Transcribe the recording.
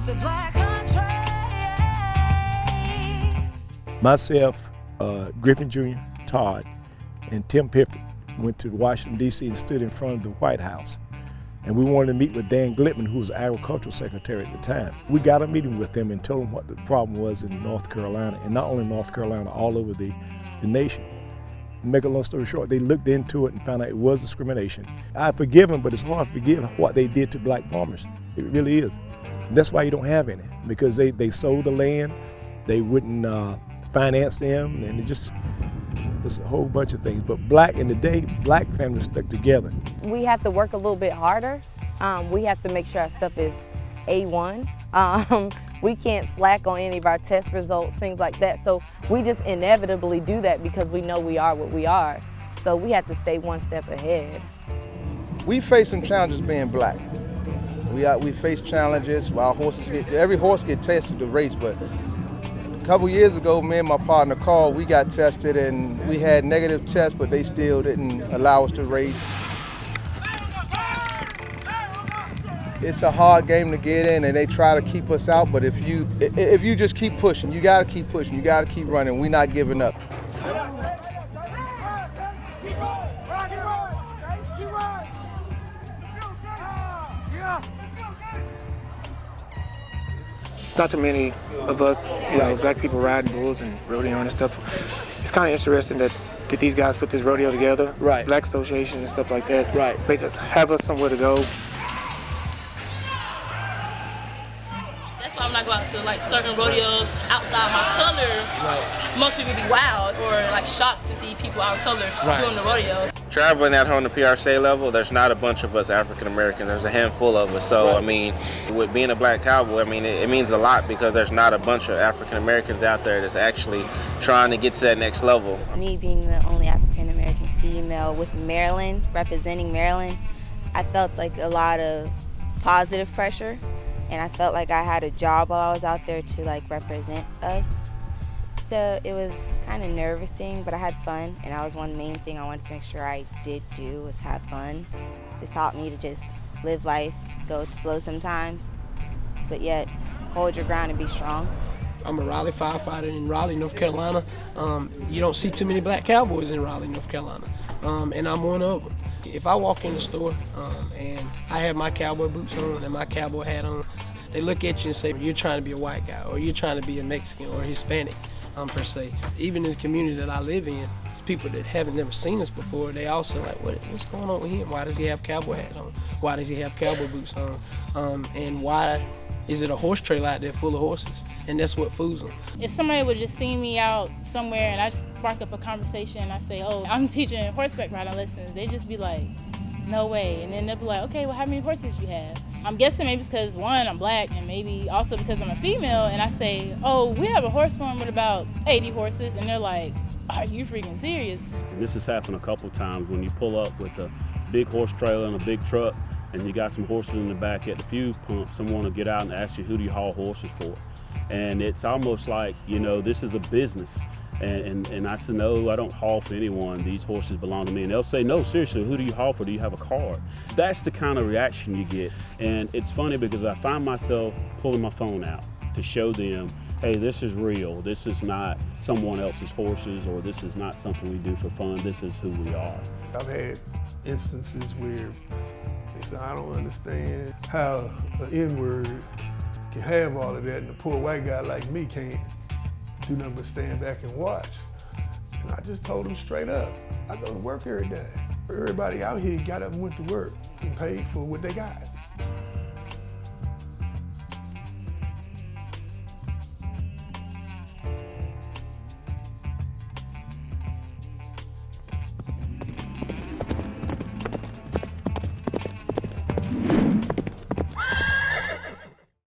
the black country. Myself, Griffin Jr., Todd, and Tim Pifford went to Washington, D.C. and stood in front of the White House. And we wanted to meet with Dan Glickman, who was agricultural secretary at the time. We got a meeting with them and told them what the problem was in North Carolina, and not only North Carolina, all over the nation. To make a long story short, they looked into it and found out it was discrimination. I forgive them, but it's hard to forgive what they did to black farmers. It really is. And that's why you don't have any, because they sold the land, they wouldn't finance them, and it's a whole bunch of things. But in the day, black families stuck together. We have to work a little bit harder. We have to make sure our stuff is A1. We can't slack on any of our test results, things like that. So we just inevitably do that because we know we are what we are. So we have to stay one step ahead. We face some challenges being black. We face challenges. Every horse gets tested to race, but a couple years ago, me and my partner Carl, we got tested and we had negative tests, but they still didn't allow us to race. It's a hard game to get in, and they try to keep us out. But if you just keep pushing, you gotta keep pushing, you gotta keep running. We're not giving up. It's not too many of us, black people riding bulls and rodeo and stuff. It's kind of interesting that these guys put this rodeo together, right? Black associations and stuff like that, right? Have us somewhere to go. That's why I'm not going out to like certain rodeos outside my color. Right. Most people be wild or like shocked to see people our color doing the rodeos. Traveling out here on the PRCA level, there's not a bunch of us African Americans. There's a handful of us. So, I mean, with being a black cowboy, I mean, it means a lot because there's not a bunch of African Americans out there that's actually trying to get to that next level. Me being the only African American female with Maryland, representing Maryland, I felt like a lot of positive pressure, and I felt like I had a job while I was out there to like represent us. So it was kind of nerve-wracking, but I had fun, and that was one main thing I wanted to make sure I did do was have fun. It taught me to just live life, go with the flow sometimes, but yet hold your ground and be strong. I'm a Raleigh firefighter in Raleigh, North Carolina. You don't see too many black cowboys in Raleigh, North Carolina, and I'm one of them. If I walk in the store and I have my cowboy boots on and my cowboy hat on, they look at you and say, you're trying to be a white guy, or you're trying to be a Mexican or Hispanic. Per se. Even in the community that I live in, it's people that haven't never seen us before. They also like, what's going on with him? Why does he have cowboy hat on? Why does he have cowboy boots on? And why is it a horse trailer out there full of horses? And that's what fools them. If somebody would just see me out somewhere and I just spark up a conversation and I say, oh, I'm teaching horseback riding lessons, they'd just be like, no way. And then they'll be like, okay, well, how many horses you have? I'm guessing maybe it's because, one, I'm black, and maybe also because I'm a female, and I say, oh, we have a horse farm with about 80 horses, and they're like, are you freaking serious? This has happened a couple times when you pull up with a big horse trailer and a big truck, and you got some horses in the back at the fuel pump. Someone will get out and ask you, who do you haul horses for? And it's almost like, this is a business. And I said, no, I don't haul for anyone. These horses belong to me. And they'll say, no, seriously, who do you haul for? Do you have a card? That's the kind of reaction you get. And it's funny because I find myself pulling my phone out to show them, hey, this is real. This is not someone else's horses, or this is not something we do for fun. This is who we are. I've had instances where they say, I don't understand how an N-word can have all of that and a poor white guy like me can't do nothing but stand back and watch. And I just told them straight up, I go to work every day. Everybody out here got up and went to work and paid for what they got.